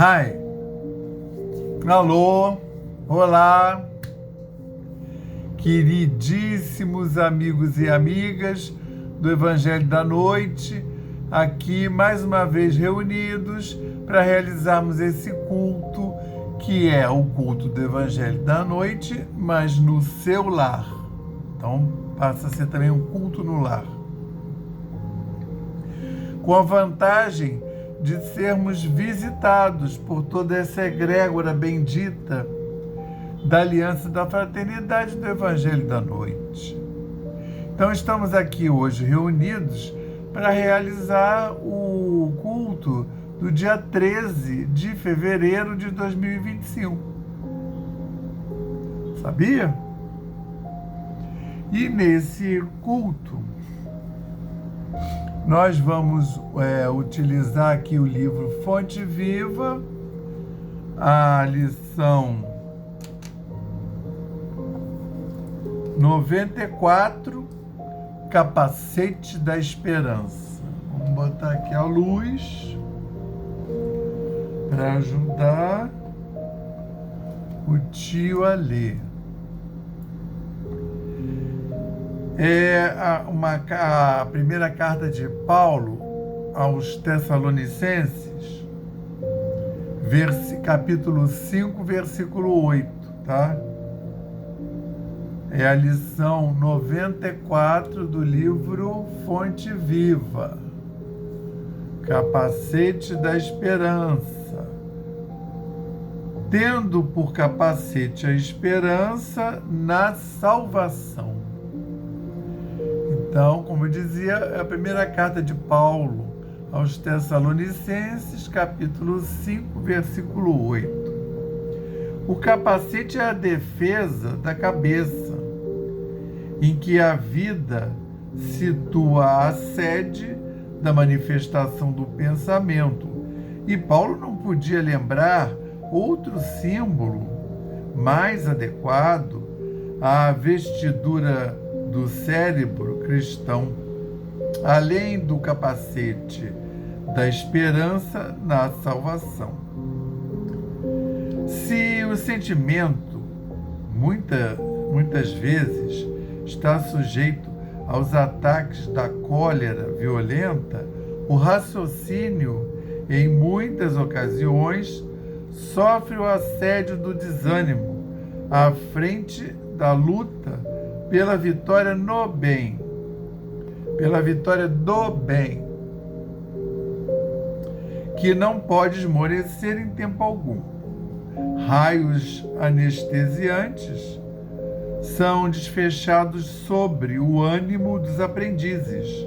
Hi, alô, olá, queridíssimos amigos e amigas do Evangelho da Noite, aqui mais uma vez reunidos para realizarmos esse culto, que é o culto do Evangelho da Noite, mas no seu lar. Então, passa a ser também um culto no lar. Com a vantagem de sermos visitados por toda essa egrégora bendita da Aliança da Fraternidade do Evangelho da Noite. Então, estamos aqui hoje reunidos para realizar o culto do dia 13 de fevereiro de 2025. Sabia? E nesse culto, nós vamos utilizar aqui o livro Fonte Viva, a lição 94, Capacete da Esperança. Vamos botar aqui a luz para ajudar o tio a ler. A primeira carta de Paulo aos Tessalonicenses, capítulo 5, versículo 8, tá? É a lição 94 do livro Fonte Viva, Capacete da Esperança. Tendo por capacete a esperança na salvação. Então, como eu dizia, é a primeira carta de Paulo aos Tessalonicenses, capítulo 5, versículo 8. O capacete é a defesa da cabeça, em que a vida situa a sede da manifestação do pensamento. E Paulo não podia lembrar outro símbolo mais adequado à vestidura do cérebro cristão, além do capacete da esperança na salvação. Se o sentimento, muitas vezes, está sujeito aos ataques da cólera violenta, o raciocínio, em muitas ocasiões, sofre o assédio do desânimo à frente da luta pela vitória no bem, pela vitória do bem, que não pode esmorecer em tempo algum. Raios anestesiantes são desfechados sobre o ânimo dos aprendizes,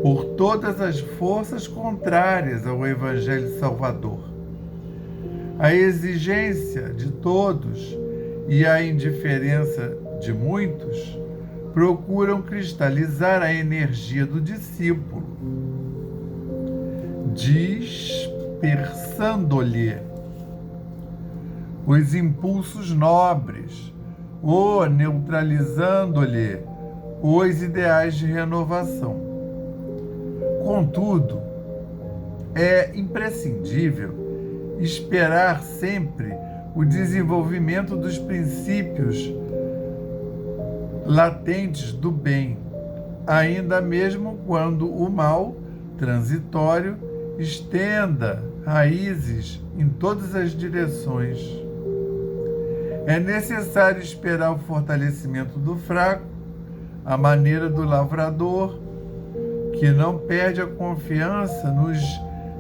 por todas as forças contrárias ao Evangelho Salvador. A exigência de todos e a indiferença de muitos procuram cristalizar a energia do discípulo, dispersando-lhe os impulsos nobres ou neutralizando-lhe os ideais de renovação. Contudo, é imprescindível esperar sempre o desenvolvimento dos princípios latentes do bem, ainda mesmo quando o mal transitório estenda raízes em todas as direções. É necessário esperar o fortalecimento do fraco, à maneira do lavrador, que não perde a confiança nos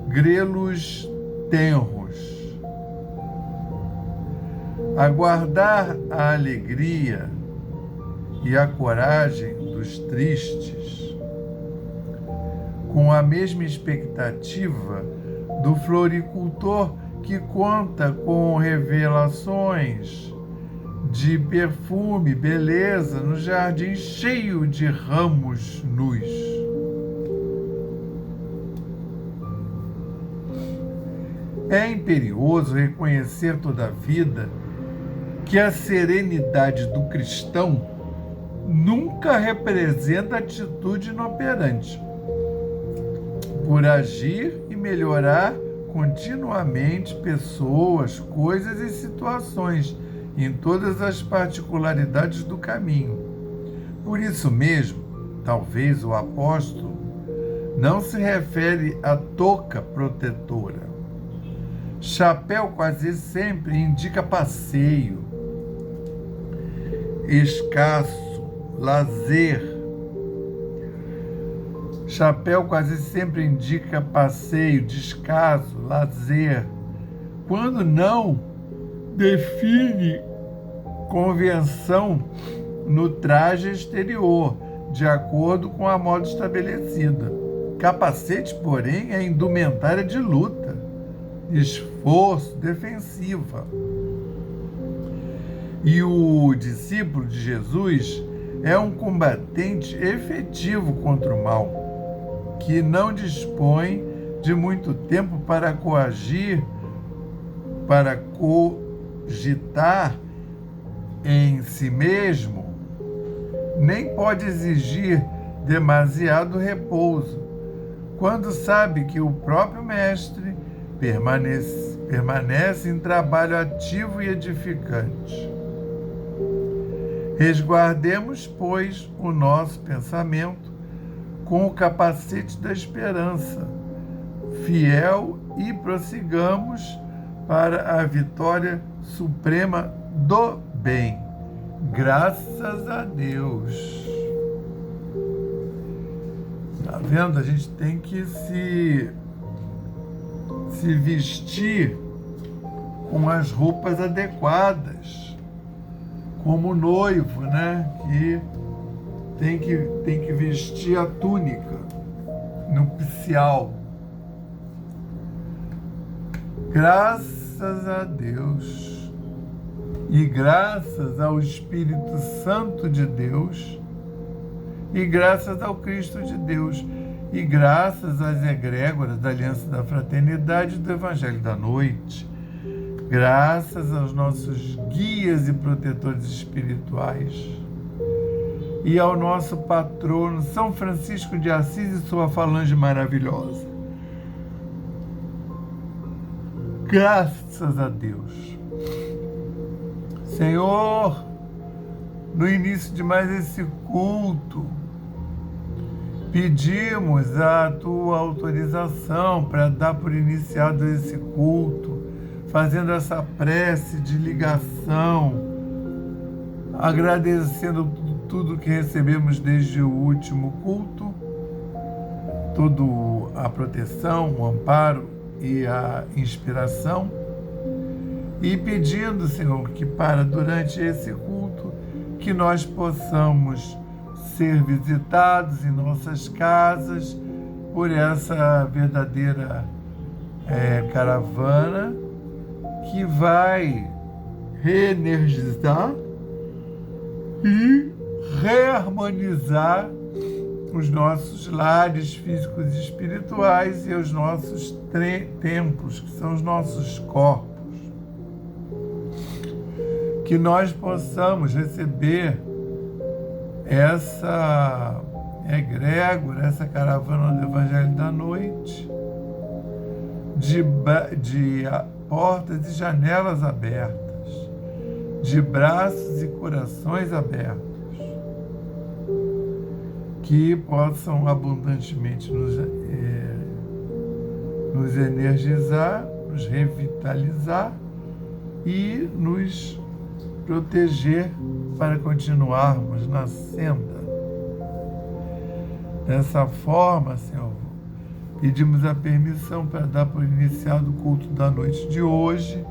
grelos tenros. Aguardar a alegria e a coragem dos tristes, com a mesma expectativa do floricultor que conta com revelações de perfume e beleza no jardim cheio de ramos nus. É imperioso reconhecer, todavia, que a serenidade do cristão nunca representa atitude inoperante, por agir e melhorar continuamente pessoas, coisas e situações em todas as particularidades do caminho. Por isso mesmo, talvez o apóstolo não se refere à touca protetora. Chapéu quase sempre indica passeio, escasso, lazer. Chapéu quase sempre indica passeio, descaso, lazer, quando não define convenção no traje exterior, de acordo com a moda estabelecida. Capacete, porém, é indumentária de luta, esforço, defensiva. E o discípulo de Jesus é um combatente efetivo contra o mal, que não dispõe de muito tempo para cogitar em si mesmo, nem pode exigir demasiado repouso, quando sabe que o próprio Mestre permanece em trabalho ativo e edificante. Resguardemos, pois, o nosso pensamento com o capacete da esperança, fiel, e prossigamos para a vitória suprema do bem. Graças a Deus. Tá vendo? A gente tem que se vestir com as roupas adequadas, como noivo, né? Que tem que vestir a túnica nupcial. Graças a Deus e graças ao Espírito Santo de Deus e graças ao Cristo de Deus e graças às egrégoras da Aliança da Fraternidade e do Evangelho da Noite, graças aos nossos guias e protetores espirituais e ao nosso patrono São Francisco de Assis e sua falange maravilhosa. Graças a Deus. Senhor, no início de mais esse culto, pedimos a tua autorização para dar por iniciado esse culto, fazendo essa prece de ligação, agradecendo tudo que recebemos desde o último culto, toda a proteção, o amparo e a inspiração, e pedindo, Senhor, que durante esse culto, que nós possamos ser visitados em nossas casas por essa verdadeira caravana que vai reenergizar e reharmonizar os nossos lares físicos e espirituais e os nossos templos, que são os nossos corpos. Que nós possamos receber essa egrégora, essa caravana do Evangelho da Noite, de portas e janelas abertas, de braços e corações abertos, que possam abundantemente nos energizar, nos revitalizar e nos proteger para continuarmos na senda. Dessa forma, Senhor, pedimos a permissão para dar por iniciado o culto da noite de hoje,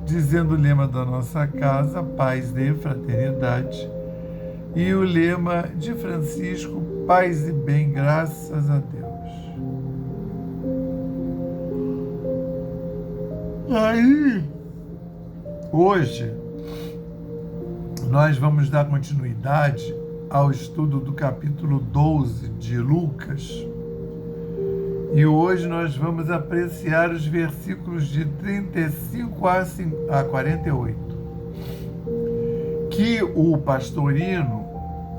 dizendo o lema da nossa casa, paz e fraternidade, e o lema de Francisco, paz e bem, graças a Deus. Aí, hoje, nós vamos dar continuidade ao estudo do capítulo 12 de Lucas. E hoje nós vamos apreciar os versículos de 35 a 48, que o pastorino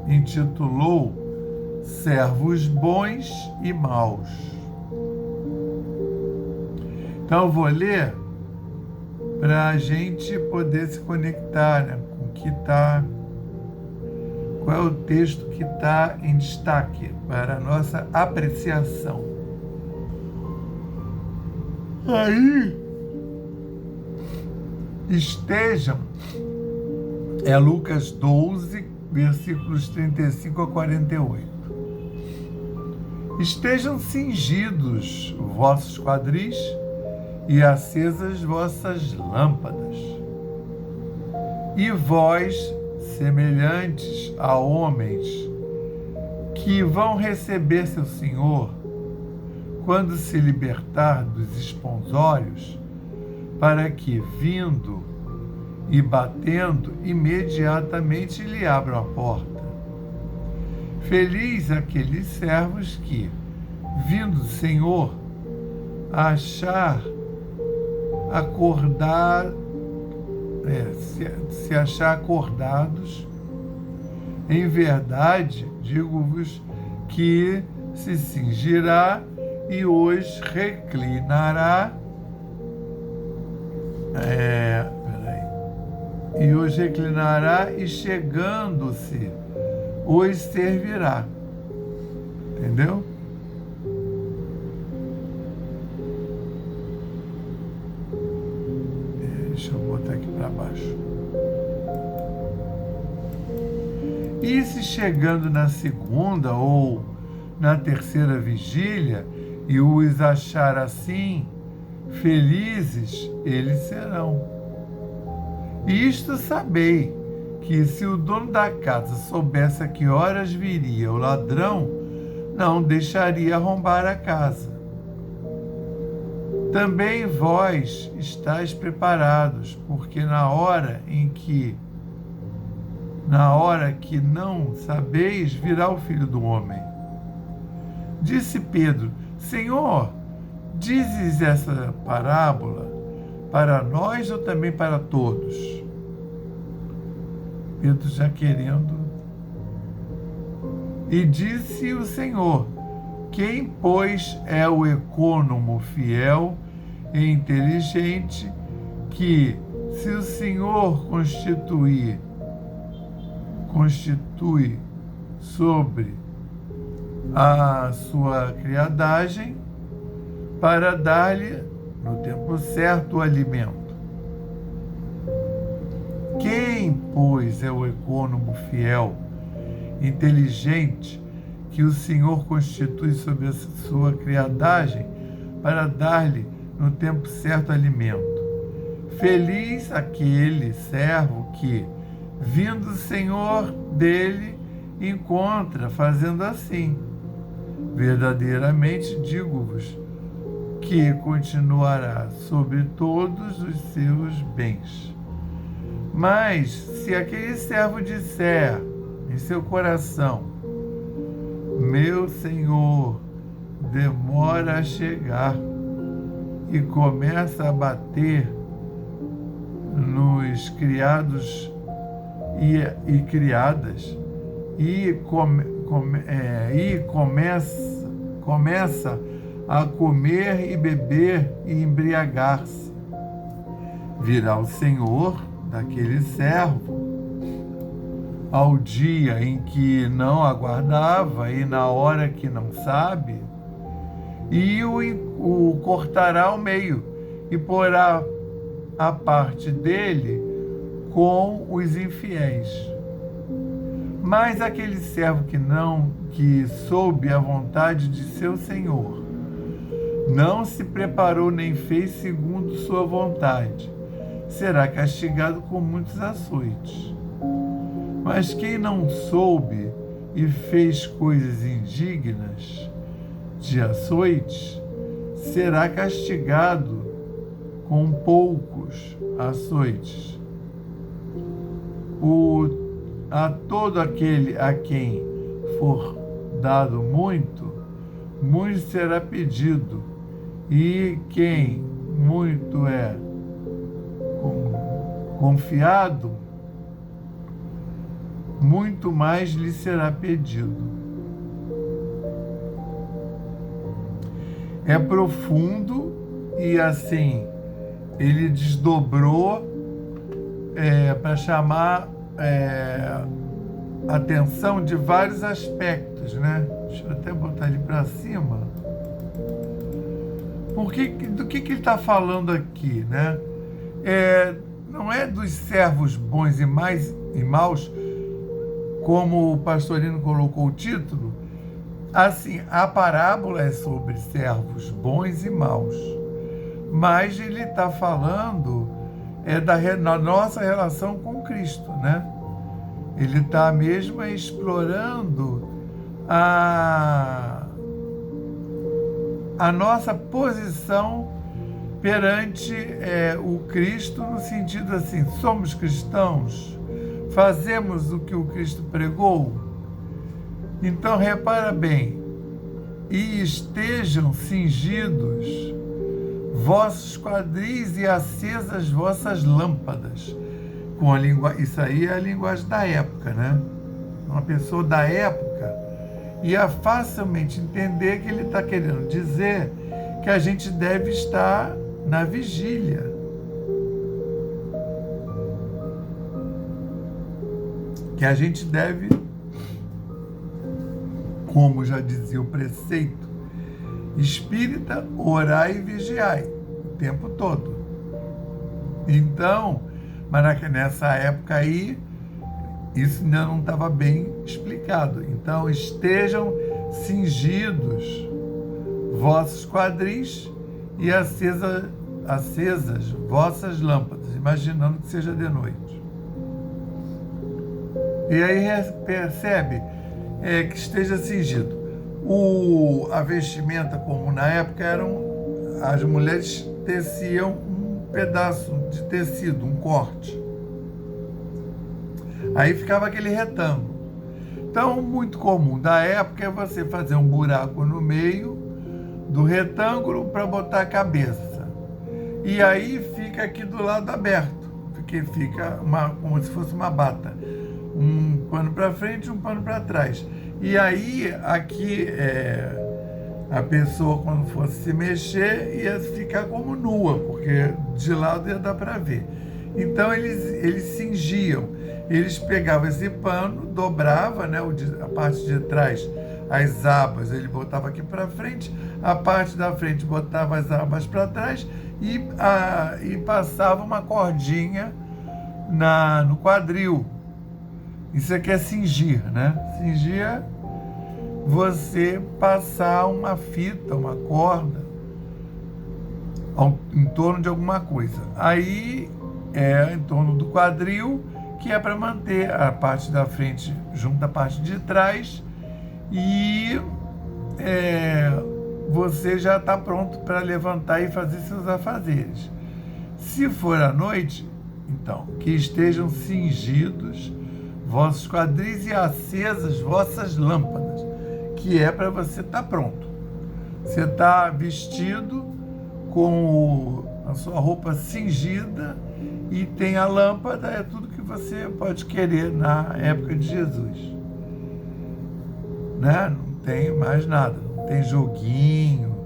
intitulou Servos Bons e Maus. Então eu vou ler para a gente poder se conectar, né, com o que está, qual é o texto que está em destaque para a nossa apreciação. Aí, estejam, é Lucas 12, versículos 35 a 48. Estejam cingidos vossos quadris e acesas vossas lâmpadas. E vós, semelhantes a homens que vão receber seu Senhor, quando se libertar dos esponsórios, para que, vindo e batendo, imediatamente lhe abram a porta. Feliz aqueles servos que, vindo do Senhor, se achar acordados, em verdade, digo-vos que se cingirá e os reclinará, e chegando-se, os servirá. Entendeu? Deixa eu botar aqui para baixo. E se chegando na segunda ou na terceira vigília, e os achar assim, felizes eles serão. E isto sabei, que se o dono da casa soubesse a que horas viria o ladrão, não deixaria arrombar a casa. Também vós estáis preparados, porque na hora que não sabeis, virá o Filho do Homem. Disse Pedro: Senhor, dizes essa parábola para nós ou também para todos? Pedro já querendo. E disse o Senhor: quem, pois, é o econômico fiel e inteligente que, se o Senhor constitui sobre a sua criadagem, para dar-lhe no tempo certo o alimento? Quem, pois, é o econômico fiel, inteligente, que o Senhor constitui sobre a sua criadagem, para dar-lhe no tempo certo alimento? Feliz aquele servo que, vindo o Senhor dele, encontra fazendo assim. Verdadeiramente digo-vos que continuará sobre todos os seus bens. Mas se aquele servo disser em seu coração: meu Senhor demora a chegar, e começa a bater nos criados e criadas, começa a comer e beber e embriagar-se, virá o Senhor daquele servo ao dia em que não aguardava e na hora que não sabe, e o cortará ao meio e porá a parte dele com os infiéis. Mas aquele servo que soube a vontade de seu Senhor, não se preparou nem fez segundo sua vontade, será castigado com muitos açoites. Mas quem não soube e fez coisas indignas de açoites, será castigado com poucos açoites. A todo aquele a quem for dado muito, muito será pedido, e quem muito é confiado, muito mais lhe será pedido. É profundo e assim, ele desdobrou para chamar a atenção de vários aspectos, né? Deixa eu até botar ele para cima. Do que ele está falando aqui, né? Não é dos servos bons e maus, como o pastorino colocou o título. Assim, a parábola é sobre servos bons e maus, mas ele está falando da nossa relação com Cristo, né? Ele está mesmo explorando a nossa posição perante o Cristo, no sentido assim, somos cristãos, fazemos o que o Cristo pregou. Então, repara bem, e estejam cingidos vossos quadris e acesas vossas lâmpadas. Isso aí é a linguagem da época, né? Uma pessoa da época ia facilmente entender que ele está querendo dizer que a gente deve estar na vigília. Que a gente deve, como já dizia o preceito espírita, orai e vigiai o tempo todo. Então, mas nessa época aí, isso ainda não estava bem explicado. Então, estejam cingidos vossos quadris e acesas vossas lâmpadas, imaginando que seja de noite. E aí percebe que esteja cingido. A vestimenta comum na época as mulheres teciam um pedaço de tecido, um corte. Aí ficava aquele retângulo. Então, muito comum da época é você fazer um buraco no meio do retângulo para botar a cabeça. E aí fica aqui do lado aberto, porque fica como se fosse uma bata. Um pano para frente e um pano para trás. E aí, aqui, a pessoa, quando fosse se mexer, ia ficar como nua, porque de lado ia dar para ver. Então, eles cingiam. Eles pegavam esse pano, dobrava, né, a parte de trás, as abas, ele botava aqui para frente, a parte da frente botava as abas para trás e passava uma cordinha no quadril. Isso aqui é cingir, né? Cingir é você passar uma fita, uma corda em torno de alguma coisa. Aí em torno do quadril, que é para manter a parte da frente junto à parte de trás, e você já está pronto para levantar e fazer seus afazeres. Se for à noite, então, que estejam cingidos vossos quadris e acesas vossas lâmpadas, que é para você estar pronto. Você está vestido com a sua roupa cingida e tem a lâmpada, é tudo que você pode querer na época de Jesus. Né? Não tem mais nada, não tem joguinho,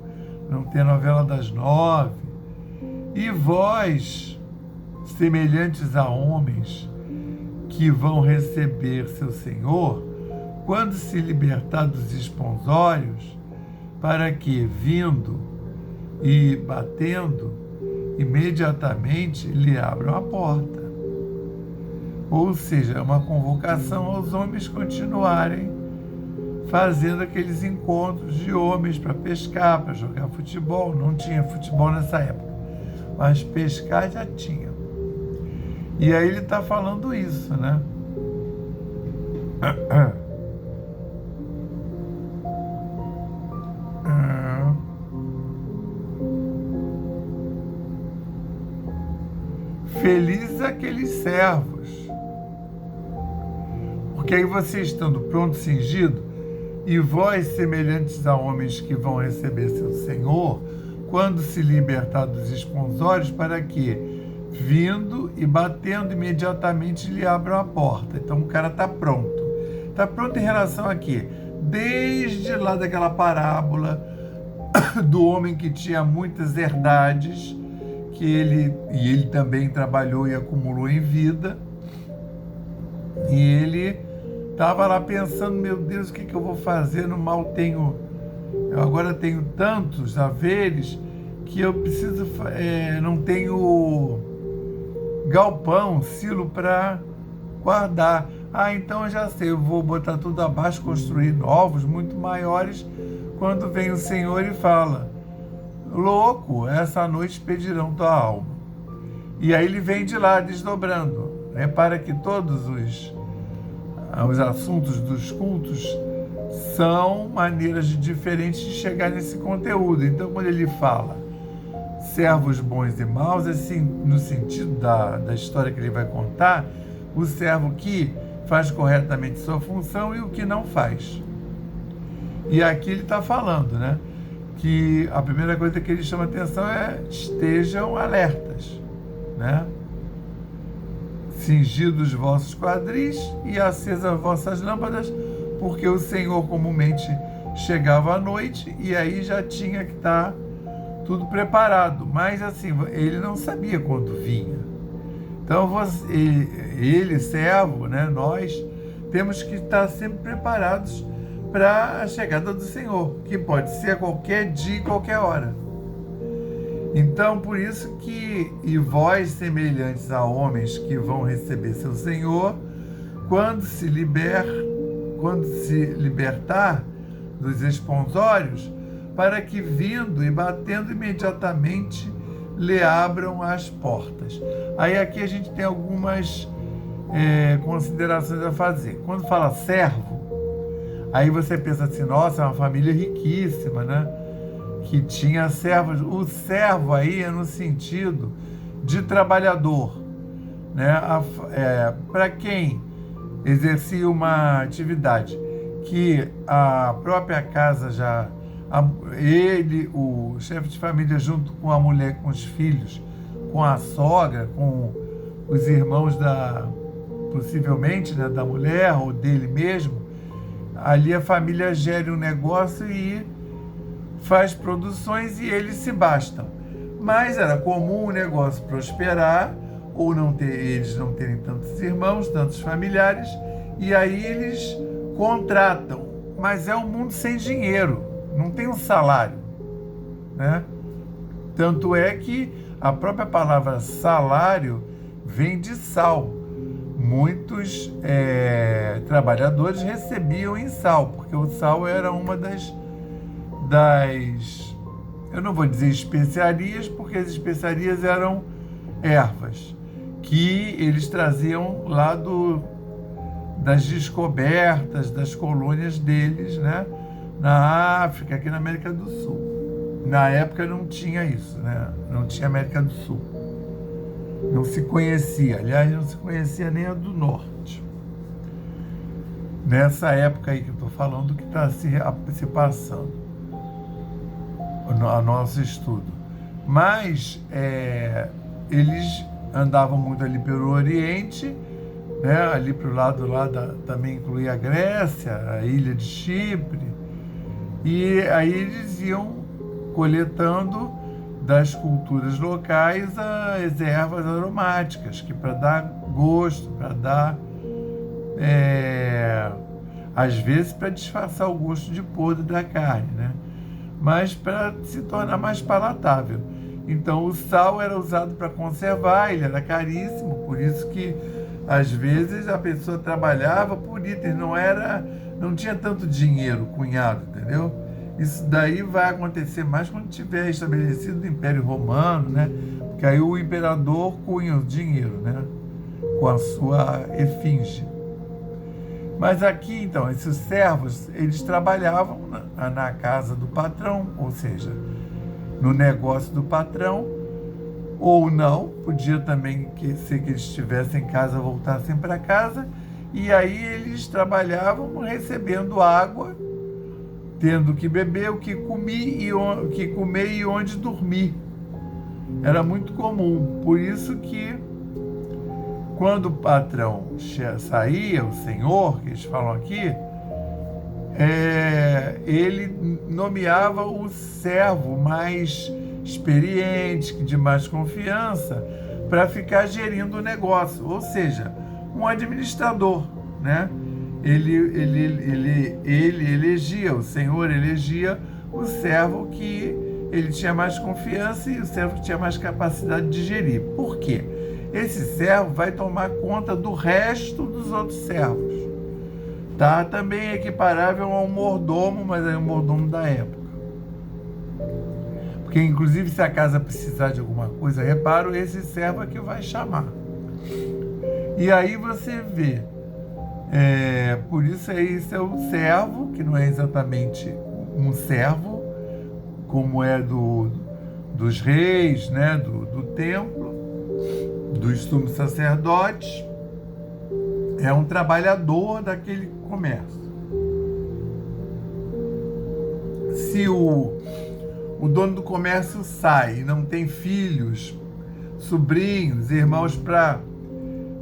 não tem novela das 9. E vós, semelhantes a homens que vão receber seu Senhor, quando se libertar dos esponsórios, para que, vindo e batendo, imediatamente lhe abram a porta. Ou seja, é uma convocação aos homens continuarem fazendo aqueles encontros de homens para pescar, para jogar futebol. Não tinha futebol nessa época, mas pescar já tinha. E aí ele está falando isso, né? Felizes aqueles servos, porque aí você estando pronto, cingido, e vós semelhantes a homens que vão receber seu Senhor, quando se libertar dos esponsórios, para que, vindo e batendo imediatamente, lhe abram a porta. Então o cara está pronto. Está pronto em relação a quê? Desde lá daquela parábola, do homem que tinha muitas herdades, que ele também trabalhou e acumulou em vida, e ele estava lá pensando, meu Deus, o que eu vou fazer? No mal eu agora tenho tantos haveres que eu preciso, não tenho galpão, silo para guardar. Então eu já sei, eu vou botar tudo abaixo, construir novos, muito maiores, quando vem o Senhor e fala, louco, essa noite pedirão tua alma. E aí ele vem de lá, desdobrando. Repara que todos os assuntos dos cultos são maneiras diferentes de chegar nesse conteúdo. Então, quando ele fala servos bons e maus, assim, no sentido da história que ele vai contar, o servo que faz corretamente sua função e o que não faz. E aqui ele está falando, né, que a primeira coisa que ele chama atenção é estejam alertas, né? Cingidos os vossos quadris e acesas as vossas lâmpadas, porque o Senhor comumente chegava à noite e aí já tinha que estar tudo preparado. Mas assim, ele não sabia quando vinha. Então ele, servo, né, nós temos que estar sempre preparados para a chegada do Senhor, que pode ser a qualquer dia e qualquer hora. Então, por isso que, e vós semelhantes a homens que vão receber seu Senhor, quando se libertar dos esponsórios, para que vindo e batendo imediatamente lhe abram as portas. Aí aqui a gente tem algumas considerações a fazer. Quando fala servo, aí você pensa assim, nossa, é uma família riquíssima, né? Que tinha servos. O servo aí é no sentido de trabalhador, né? Para quem exercia uma atividade que a própria casa já... ele, o chefe de família, junto com a mulher, com os filhos, com a sogra, com os irmãos possivelmente, né, da mulher ou dele mesmo, ali a família gera um negócio e faz produções e eles se bastam. Mas era comum o negócio prosperar ou eles não terem tantos irmãos, tantos familiares, e aí eles contratam. Mas é um mundo sem dinheiro, não tem um salário, né? Tanto é que a própria palavra salário vem de sal. Muitos trabalhadores recebiam em sal, porque o sal era uma das, eu não vou dizer especiarias, porque as especiarias eram ervas, que eles traziam lá das descobertas, das colônias deles, né? Na África, aqui na América do Sul. Na época não tinha isso, né? Não tinha América do Sul. Não se conhecia, aliás, não se conhecia nem a do Norte. Nessa época aí que eu estou falando, que está se passando, a nosso estudo. Mas eles andavam muito ali pelo Oriente, né? Ali para o lado lá também incluía a Grécia, a ilha de Chipre, e aí eles iam coletando das culturas locais as ervas aromáticas, que para dar gosto, para dar, às vezes para disfarçar o gosto de podre da carne, né? Mas para se tornar mais palatável. Então o sal era usado para conservar, ele era caríssimo, por isso que às vezes a pessoa trabalhava por itens, não tinha tanto dinheiro cunhado, entendeu? Isso daí vai acontecer mais quando tiver estabelecido o Império Romano, né? Porque aí o imperador cunha o dinheiro, né? Com a sua efígie. Mas aqui, então, esses servos, eles trabalhavam na casa do patrão, ou seja, no negócio do patrão, ou não, podia também ser que eles estivessem em casa, voltassem para casa, e aí eles trabalhavam recebendo água, tendo que beber, o que comer e onde dormir. Era muito comum. Por isso que, quando o patrão saía, o senhor, que eles falam aqui, ele nomeava o servo mais experiente, de mais confiança, para ficar gerindo o negócio, ou seja, um administrador, né? Ele elegia, o Senhor elegia o servo que ele tinha mais confiança e o servo que tinha mais capacidade de gerir. Por quê? Esse servo vai tomar conta do resto dos outros servos. Tá? Também é equiparável a um mordomo, mas é um mordomo da época. Porque, inclusive, se a casa precisar de alguma coisa, reparo, esse servo é que vai chamar. E aí você vê, por isso esse é o servo, que não é exatamente um servo, como é dos reis, né, do templo, dos sumos sacerdotes, é um trabalhador daquele comércio. Se o dono do comércio sai e não tem filhos, sobrinhos, irmãos para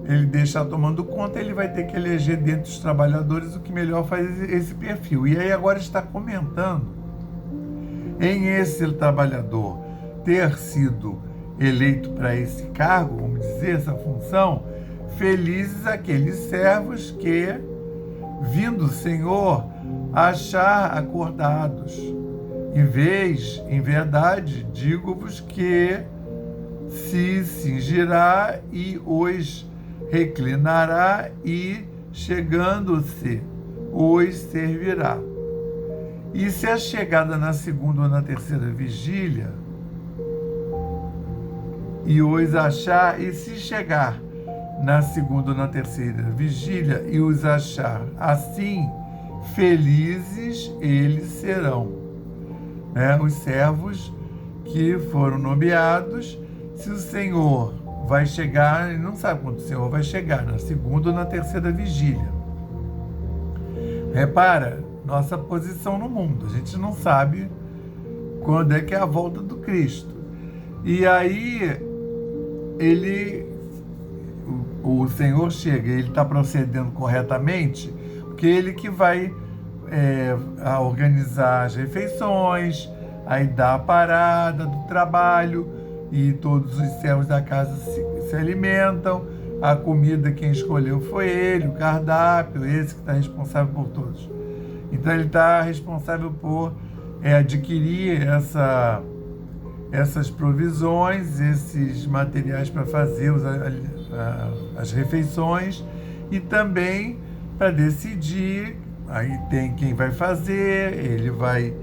ele deixar tomando conta, ele vai ter que eleger dentro dos trabalhadores o que melhor faz esse perfil. E aí agora está comentando em esse trabalhador ter sido eleito para esse cargo, vamos dizer, essa função, felizes aqueles servos que, vindo o Senhor, achar acordados. Em verdade, digo-vos que se cingirá e os reclinará e, chegando-se, os servirá. E se a chegada na segunda ou na terceira vigília, e os achar, e se chegar na segunda ou na terceira vigília, e os achar assim, felizes eles serão. Os servos que foram nomeados, se o Senhor vai chegar, ele não sabe quando o Senhor vai chegar, na segunda ou na terceira vigília. Repara, nossa posição no mundo, a gente não sabe quando é que é a volta do Cristo. E aí, o Senhor chega, ele está procedendo corretamente, porque ele que vai organizar as refeições, aí dá a parada do trabalho, e todos os servos da casa se alimentam, a comida quem escolheu foi ele, o cardápio, esse que está responsável por todos. Então ele está responsável por adquirir essas provisões, esses materiais para fazer as refeições, e também para decidir, aí tem quem vai fazer, ele vai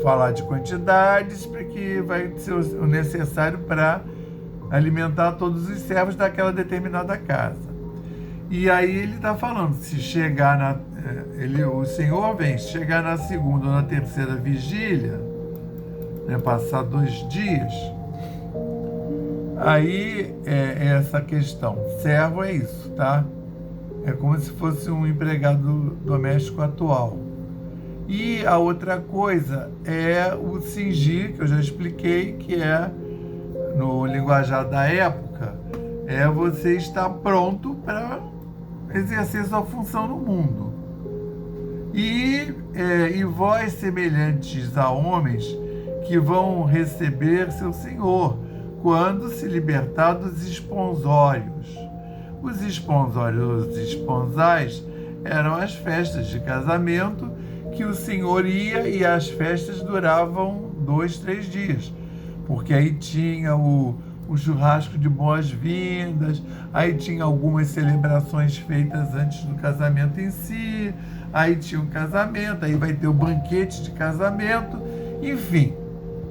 falar de quantidades, para que vai ser o necessário para alimentar todos os servos daquela determinada casa. E aí ele está falando, se chegar o Senhor vem, se chegar na segunda ou na terceira vigília, passar 2 dias, aí essa questão, servo é isso, tá? É como se fosse um empregado doméstico atual. E a outra coisa é o cingir, que eu já expliquei, que é, no linguajar da época, você estar pronto para exercer sua função no mundo. E vós, semelhantes a homens que vão receber seu Senhor, quando se libertar dos esponsórios. Os esponsórios, os esponsais, eram as festas de casamento que o Senhor ia, e as festas duravam 2, 3 dias, porque aí tinha o churrasco de boas-vindas, aí tinha algumas celebrações feitas antes do casamento em si, aí tinha um casamento, aí vai ter o banquete de casamento, enfim,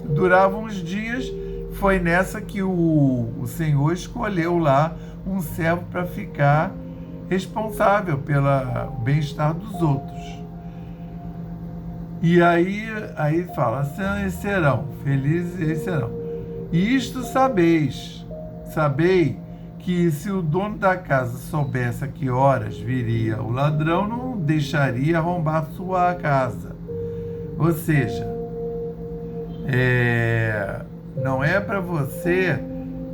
durava uns dias. Foi nessa que o Senhor escolheu lá um servo para ficar responsável pelo bem-estar dos outros. E aí fala, serão, felizes eles serão. E isto sabei que se o dono da casa soubesse a que horas viria o ladrão, não deixaria arrombar sua casa. Ou seja, não é para você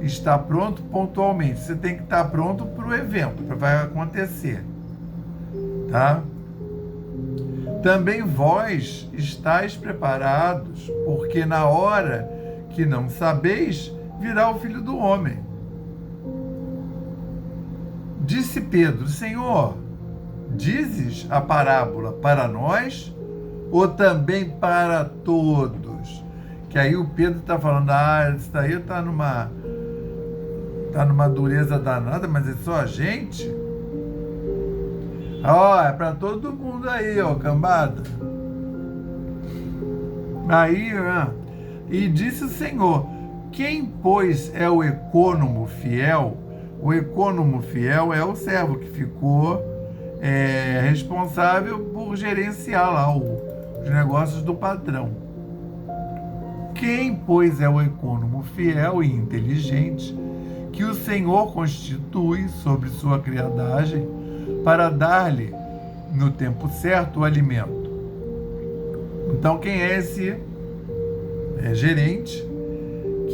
estar pronto pontualmente, você tem que estar pronto para o evento, para vai acontecer, tá? Também vós estáis preparados, porque na hora que não sabeis, virá o Filho do Homem. Disse Pedro: Senhor, dizes a parábola para nós ou também para todos? Que aí o Pedro está falando, isso daí está numa dureza danada, mas é só a gente? É para todo mundo aí, cambada. Aí, e disse o Senhor: quem, pois, é o econômo fiel? O econômo fiel é o servo que ficou responsável por gerenciar lá os negócios do patrão. Quem, pois, é o econômo fiel e inteligente que o Senhor constitui sobre sua criadagem para dar-lhe, no tempo certo, o alimento? Então, quem é esse gerente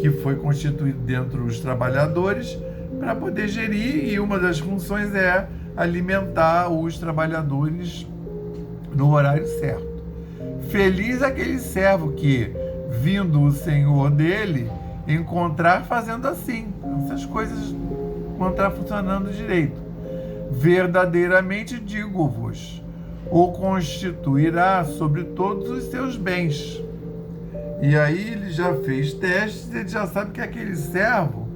que foi constituído dentro dos trabalhadores para poder gerir, e uma das funções é alimentar os trabalhadores no horário certo? Feliz aquele servo que, vindo o senhor dele, encontrar fazendo assim, essas coisas encontrar funcionando direito. Verdadeiramente digo-vos, o constituirá sobre todos os seus bens. E aí ele já fez testes, ele já sabe que aquele servo,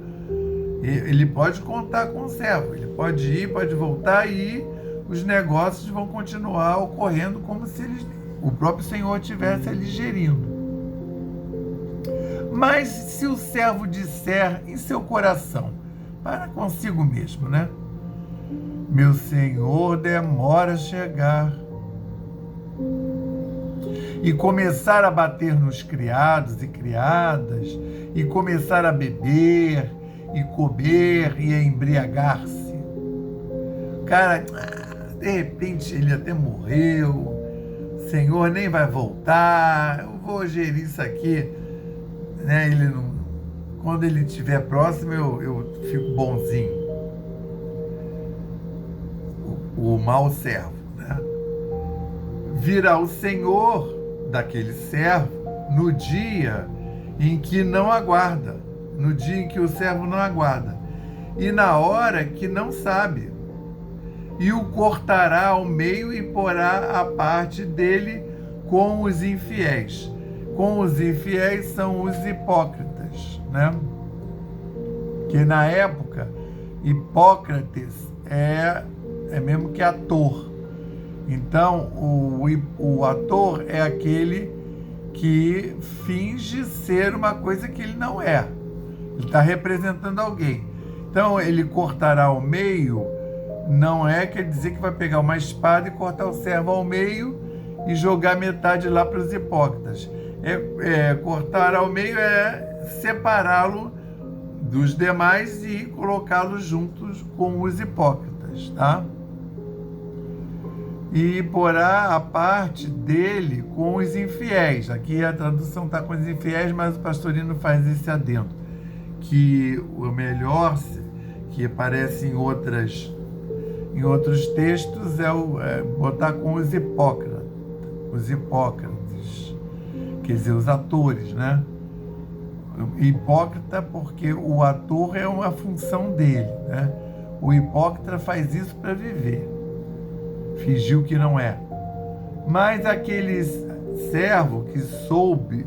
ele pode contar com o servo, ele pode ir, pode voltar, e os negócios vão continuar ocorrendo como se o próprio Senhor estivesse ali gerindo. Mas se o servo disser em seu coração, para consigo mesmo, né? Meu senhor demora a chegar, e começar a bater nos criados e criadas, e começar a beber, e comer, e a embriagar-se. Cara, de repente ele até morreu, o senhor nem vai voltar, eu vou gerir isso aqui, né? Ele não, quando ele estiver próximo, eu fico bonzinho. O mau servo, né? Virá o senhor daquele servo no dia em que não aguarda, no dia em que o servo não aguarda, e na hora que não sabe, e o cortará ao meio e porá a parte dele com os infiéis. Com os infiéis são os hipócritas, né? Que na época, Hipócrates é mesmo que ator. Então, o ator é aquele que finge ser uma coisa que ele não é. Ele está representando alguém. Então, ele cortará ao meio, não quer dizer que vai pegar uma espada e cortar o servo ao meio e jogar metade lá para os hipócritas. Cortar ao meio é separá-lo dos demais e colocá-los juntos com os hipócritas, tá? E porá a parte dele com os infiéis. Aqui a tradução está com os infiéis, mas o pastorino faz esse adendo, que o melhor, que aparece em outros textos, é botar com os hipócritas, quer dizer, os atores, né? Hipócrita porque o ator é uma função dele, né? O hipócrita faz isso para viver, fingiu que não é. Mas aquele servo que soube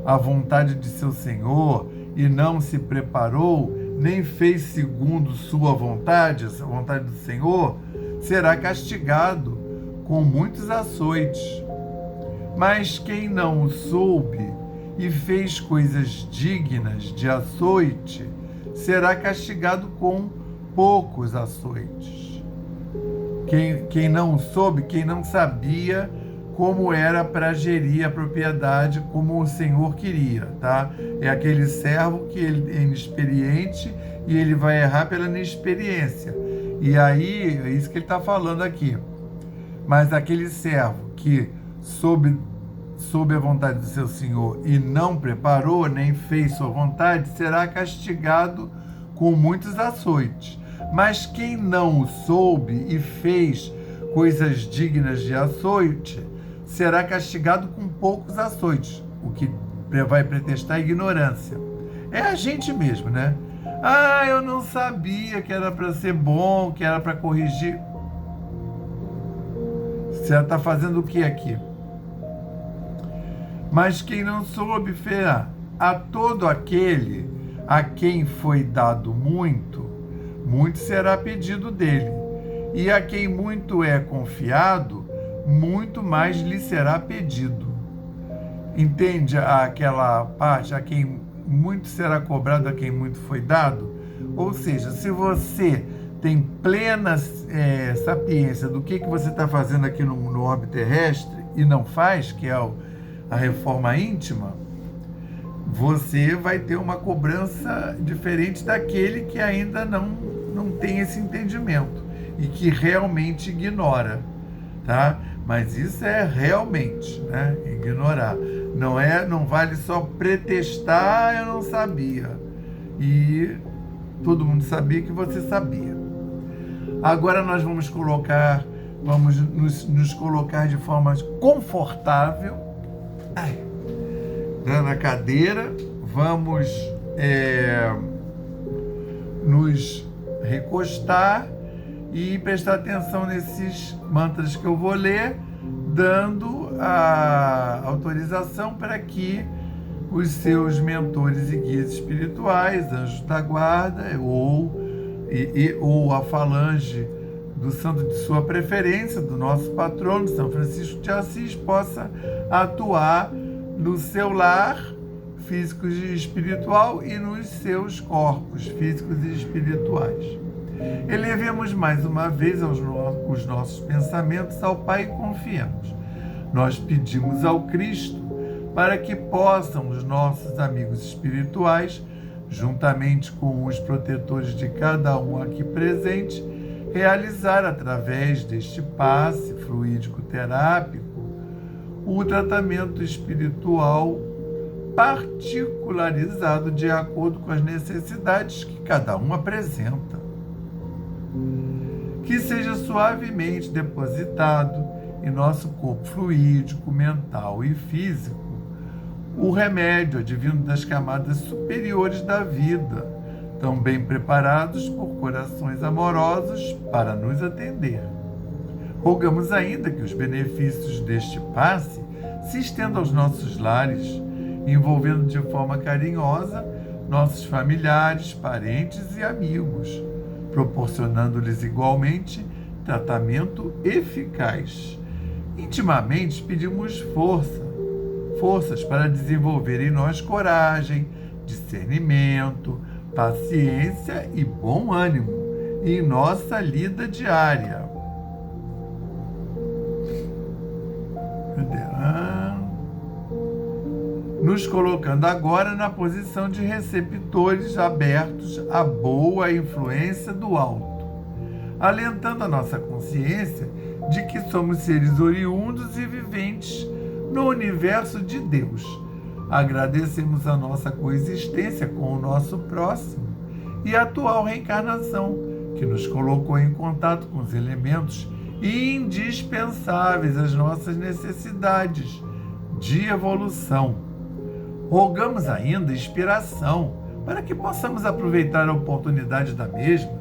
a vontade de seu senhor e não se preparou, nem fez segundo sua vontade, a vontade do Senhor, será castigado com muitos açoites. Mas quem não o soube e fez coisas dignas de açoite, será castigado com poucos açoites. Quem não soube, quem não sabia como era para gerir a propriedade como o Senhor queria, tá? É aquele servo que ele é inexperiente e ele vai errar pela inexperiência. E aí, é isso que ele está falando aqui. Mas aquele servo que soube a vontade do seu Senhor e não preparou, nem fez sua vontade, será castigado com muitos açoites. Mas quem não o soube e fez coisas dignas de açoite, será castigado com poucos açoites, o que vai pretextar a ignorância. É a gente mesmo, né? Ah, eu não sabia que era para ser bom, que era para corrigir. Você está fazendo o que aqui? Mas quem não soube ferá, a todo aquele a quem foi dado muito, muito será pedido dele. E a quem muito é confiado, muito mais lhe será pedido. Entende aquela parte? A quem muito será cobrado, a quem muito foi dado? Ou seja, se você tem plena sapiência do que você está fazendo aqui no orbe terrestre e não faz, que é a reforma íntima, você vai ter uma cobrança diferente daquele que ainda não tem esse entendimento e que realmente ignora, tá? Mas isso é realmente, né? Ignorar. Não vale só pretextar, eu não sabia. E todo mundo sabia que você sabia. Agora nós vamos nos colocar de forma confortável na cadeira, vamos nos recostar e prestar atenção nesses mantras que eu vou ler, dando a autorização para que os seus mentores e guias espirituais, anjos da guarda ou a falange do santo de sua preferência, do nosso patrono, São Francisco de Assis, possa atuar no seu lar físico e espiritual e nos seus corpos físicos e espirituais. Elevemos mais uma vez os nossos pensamentos ao Pai e confiemos. Nós pedimos ao Cristo para que possam os nossos amigos espirituais, juntamente com os protetores de cada um aqui presente, realizar através deste passe fluídico terápico o tratamento espiritual particularizado de acordo com as necessidades que cada um apresenta. Que seja suavemente depositado em nosso corpo fluídico, mental e físico o remédio advindo das camadas superiores da vida, tão bem preparados por corações amorosos para nos atender. Rogamos ainda que os benefícios deste passe se estendam aos nossos lares, envolvendo de forma carinhosa nossos familiares, parentes e amigos, proporcionando-lhes igualmente tratamento eficaz. Intimamente pedimos forças para desenvolver em nós coragem, discernimento, paciência e bom ânimo em nossa lida diária. Nos colocando agora na posição de receptores abertos à boa influência do alto, alentando a nossa consciência de que somos seres oriundos e viventes no universo de Deus. Agradecemos a nossa coexistência com o nosso próximo e a atual reencarnação, que nos colocou em contato com os elementos indispensáveis às nossas necessidades de evolução. Rogamos ainda inspiração para que possamos aproveitar a oportunidade da mesma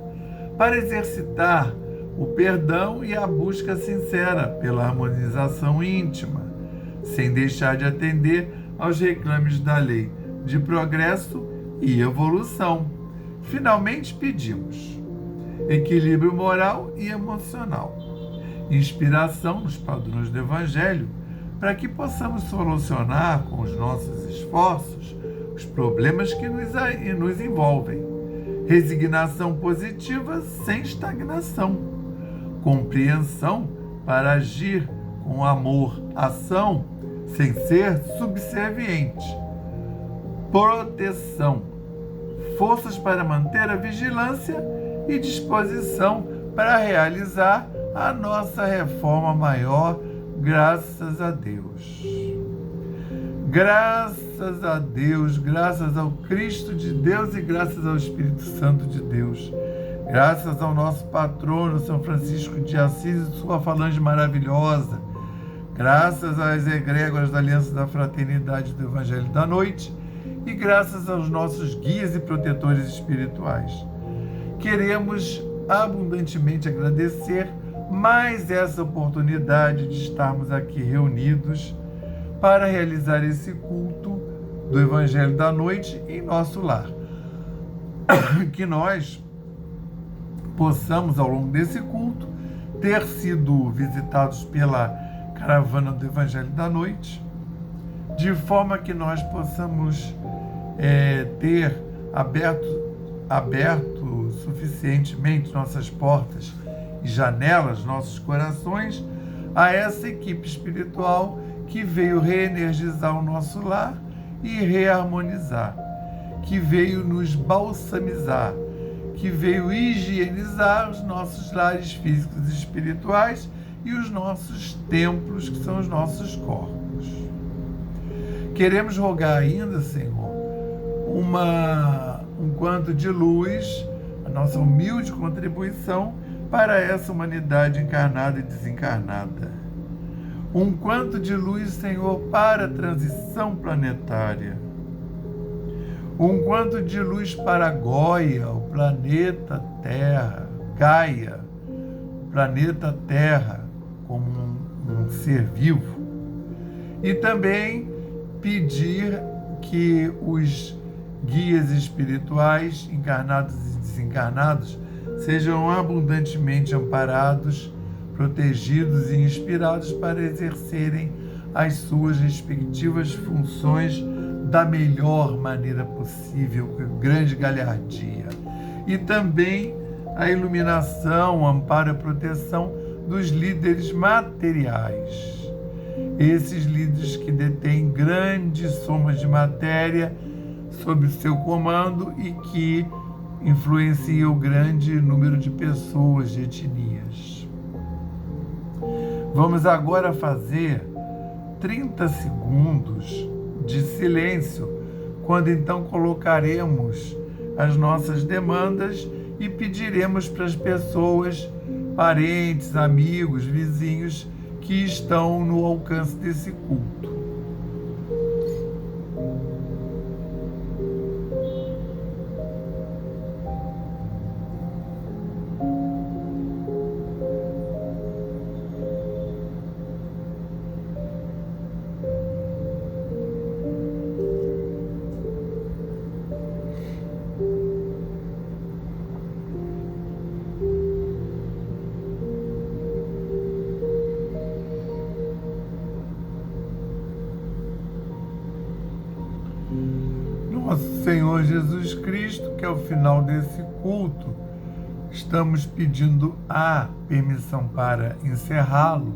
para exercitar o perdão e a busca sincera pela harmonização íntima, sem deixar de atender aos reclames da lei de progresso e evolução. Finalmente pedimos equilíbrio moral e emocional, inspiração nos padrões do Evangelho, para que possamos solucionar com os nossos esforços os problemas que nos envolvem. Resignação positiva sem estagnação. Compreensão para agir com amor, ação sem ser subserviente. Proteção. Forças para manter a vigilância e disposição para realizar a nossa reforma maior. Graças a Deus. Graças a Deus, graças ao Cristo de Deus e graças ao Espírito Santo de Deus. Graças ao nosso patrono, São Francisco de Assis e sua falange maravilhosa. Graças às egrégoras da Aliança da Fraternidade do Evangelho da Noite e graças aos nossos guias e protetores espirituais. Queremos abundantemente agradecer mais essa oportunidade de estarmos aqui reunidos para realizar esse culto do Evangelho da Noite em nosso lar. Que nós possamos, ao longo desse culto, ter sido visitados pela caravana do Evangelho da Noite, de forma que nós possamos ter aberto suficientemente nossas portas e janelas, nossos corações, a essa equipe espiritual que veio reenergizar o nosso lar e reharmonizar, que veio nos balsamizar, que veio higienizar os nossos lares físicos e espirituais e os nossos templos, que são os nossos corpos. Queremos rogar ainda, Senhor, um quanto de luz, a nossa humilde contribuição para essa humanidade encarnada e desencarnada. Um quanto de luz, Senhor, para a transição planetária. Um quanto de luz para Gaia, o planeta Terra, Gaia, o planeta Terra, como um ser vivo. E também pedir que os guias espirituais, encarnados e desencarnados, sejam abundantemente amparados, protegidos e inspirados para exercerem as suas respectivas funções da melhor maneira possível, com grande galhardia. E também a iluminação, o amparo e a proteção dos líderes materiais. Esses líderes que detêm grandes somas de matéria sob o seu comando e que influenciam o grande número de pessoas, de etnias. Vamos agora fazer 30 segundos de silêncio, quando então colocaremos as nossas demandas e pediremos para as pessoas, parentes, amigos, vizinhos que estão no alcance desse culto. Nosso Senhor Jesus Cristo, que ao final desse culto estamos pedindo a permissão para encerrá-lo,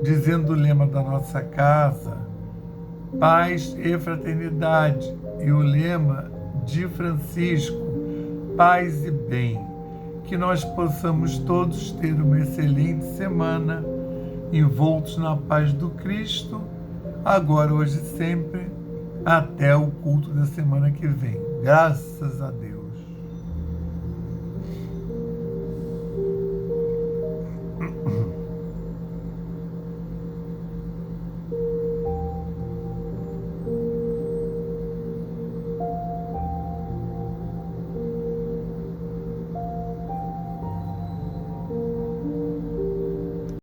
dizendo o lema da nossa casa, paz e fraternidade, e o lema de Francisco, paz e bem. Que nós possamos todos ter uma excelente semana, envoltos na paz do Cristo, agora, hoje e sempre, até o culto da semana que vem. Graças a Deus.